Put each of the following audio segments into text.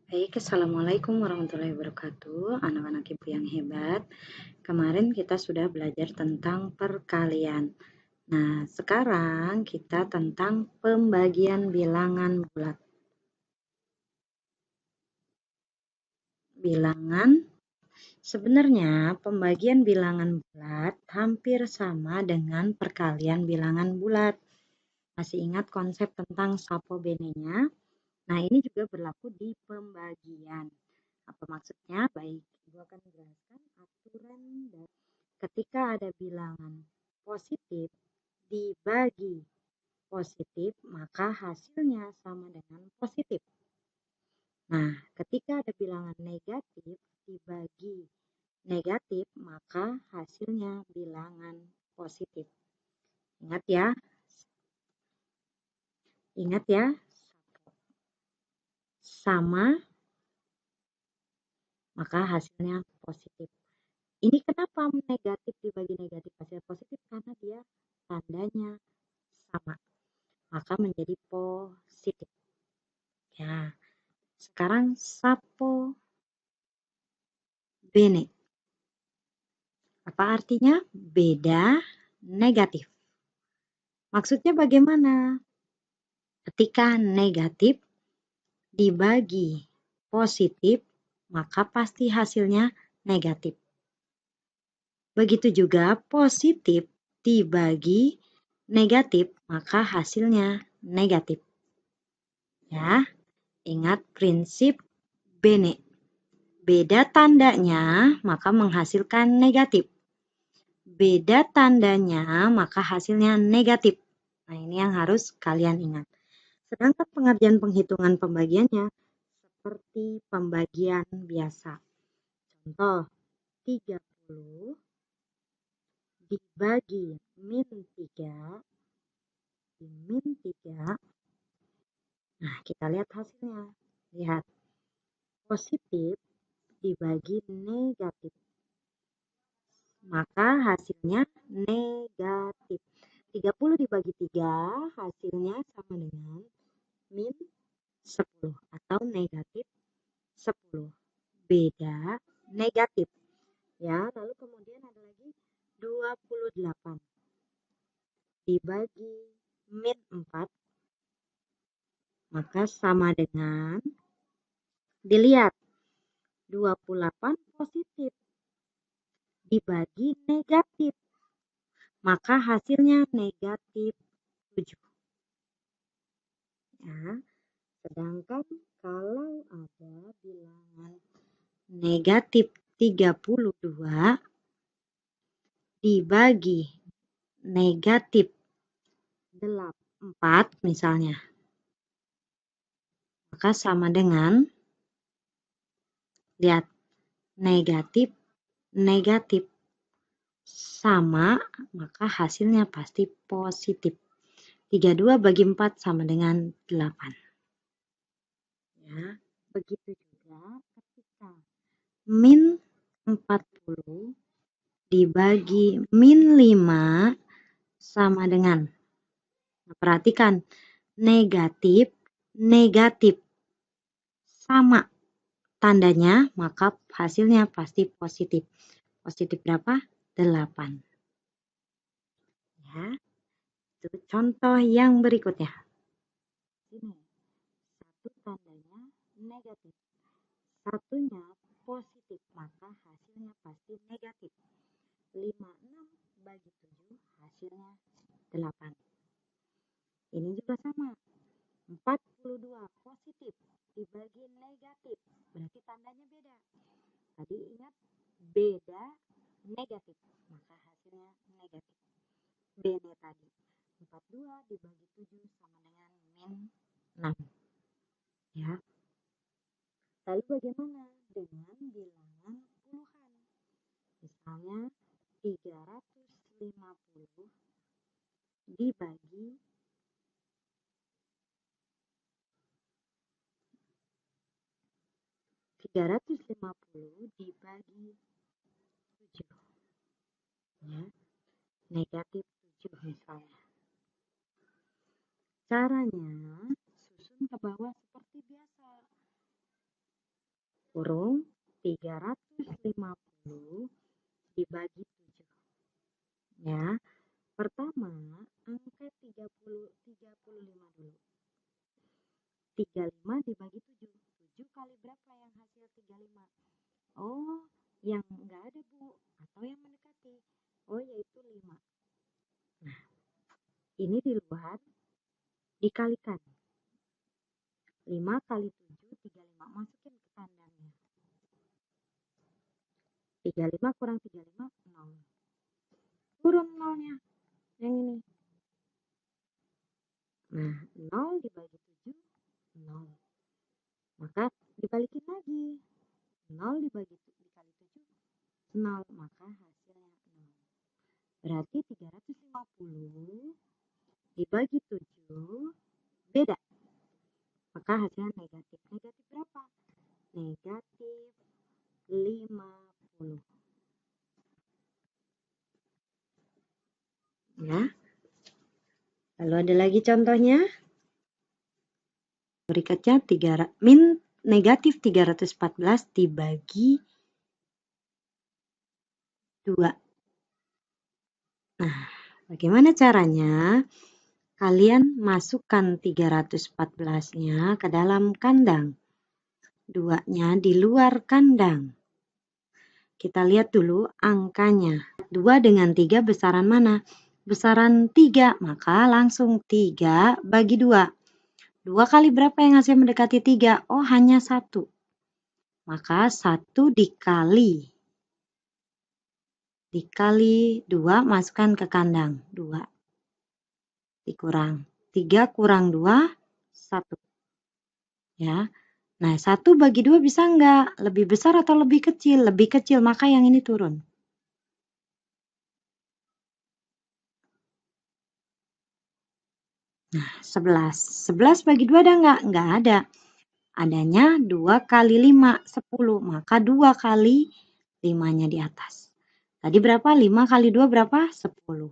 Baik, Assalamualaikum warahmatullahi wabarakatuh, anak-anak ibu yang hebat. Kemarin kita sudah belajar tentang perkalian. Nah, sekarang kita tentang pembagian bilangan bulat. Sebenarnya pembagian bilangan bulat hampir sama dengan perkalian bilangan bulat. Masih ingat konsep tentang sapo benenya? Nah, ini juga berlaku di pembagian. Apa maksudnya? Baik, Ibu akan menjelaskan aturan dan ketika ada bilangan positif dibagi positif, maka hasilnya sama dengan positif. Nah, ketika ada bilangan negatif dibagi negatif, maka hasilnya bilangan positif. Ingat ya, sama maka hasilnya positif. Ini kenapa negatif dibagi negatif hasil positif? Karena dia tandanya sama, maka menjadi positif. Ya, sekarang sapo bene. Apa artinya? Beda negatif. Maksudnya bagaimana? Ketika negatif dibagi positif, maka pasti hasilnya negatif. Begitu juga positif dibagi negatif, maka hasilnya negatif. Ya, ingat prinsip bene. Beda tandanya, maka menghasilkan negatif. Beda tandanya, maka hasilnya negatif. Nah, ini yang harus kalian ingat. Sedangkan pengerjaan penghitungan pembagiannya seperti pembagian biasa. Contoh, 30 dibagi min 3 min 3. Nah, kita lihat hasilnya. Lihat, positif dibagi negatif, maka hasilnya negatif. 30 dibagi 3 hasilnya sama dengan min 10 atau negatif 10. Beda negatif. Ya, lalu kemudian ada lagi 28 dibagi min 4, maka sama dengan, dilihat, 28 positif dibagi negatif, maka hasilnya negatif 7. Ya, sedangkan kalau ada bilangan negatif 32 dibagi negatif 4 misalnya, maka sama dengan, lihat, negatif negatif sama, maka hasilnya pasti positif. 32 bagi 4 sama dengan 8. Ya, begitu juga ketika min 40 dibagi min 5 sama dengan, nah, perhatikan, negatif negatif sama tandanya, maka hasilnya pasti positif. Positif berapa? 8. Ya, itu contoh yang berikutnya. Ini satu tandanya negatif, satunya positif, maka hasilnya pasti negatif. 56 bagi 7 hasilnya 8. Ini juga sama. 42 positif dibagi negatif, berarti tandanya beda. Tadi ingat, beda negatif, maka hasilnya negatif. Beda tadi. 42 dibagi 7 sama dengan min 6. Ya. Lalu bagaimana dengan bilangan puluhan? Misalnya 350 dibagi 350 dibagi 7. Ya, negatif 7 misalnya. Caranya susun ke bawah seperti biasa. kurung 350 dibagi 7. Ya, pertama angka 35 dulu. 35 dibagi 7. 7 kali berapa yang hasil 35? Oh, yang enggak ada, Bu, atau yang mendekati. Oh, yaitu 5. Nah, ini di luar dikalikan. 5 kali 7, 35. Masukin ke kandangnya. 35 kurang 35, 0. Turun nolnya. Yang ini. Nah, 0 dibagi 7, 0. Maka dibalikin lagi. 0 dibagi dikali 7, 0. Maka hasilnya 0. Berarti 350 dibagi 7 beda. Maka hasilnya negatif. Negatif berapa? Negatif 50. Ya. Lalu ada lagi contohnya. Berikutnya negatif 314 dibagi 2. Nah, bagaimana caranya? Kalian masukkan 314-nya ke dalam kandang. 2-nya di luar kandang. Kita lihat dulu angkanya. 2 dengan 3 besaran mana? Besaran 3, maka langsung 3 bagi 2. 2 kali berapa yang hasil mendekati 3? Oh, hanya 1. Maka 1 dikali 2 masukkan ke kandang. 2. Dikurang. 3 kurang 2, 1. Ya. Nah, 1 bagi 2 bisa enggak? Lebih besar atau lebih kecil? Lebih kecil, maka yang ini turun. Nah, 11. 11 bagi 2 ada enggak? Enggak ada. Adanya 2 kali 5, 10. Maka 2 kali 5-nya di atas. Tadi berapa? 5 kali 2 berapa? 10.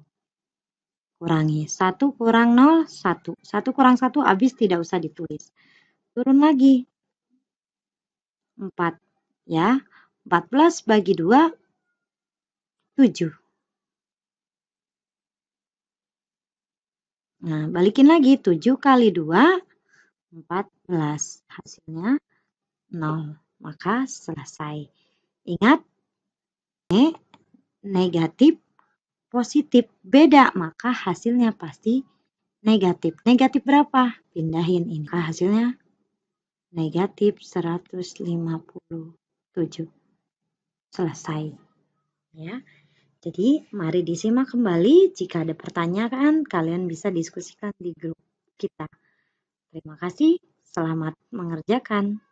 Kurangi. 1 kurang 0, 1. 1 kurang 1 habis, tidak usah ditulis. Turun lagi. 4. Ya. 14 bagi 2, 7. Nah, balikin lagi. 7 kali 2, 14. Hasilnya 0. Maka selesai. Ingat, negatif, positif. Beda, maka hasilnya pasti negatif. Negatif berapa? Pindahin ini. Maka hasilnya negatif 157. Selesai. Ya. Jadi, mari disimak kembali. Jika ada pertanyaan, kalian bisa diskusikan di grup kita. Terima kasih. Selamat mengerjakan.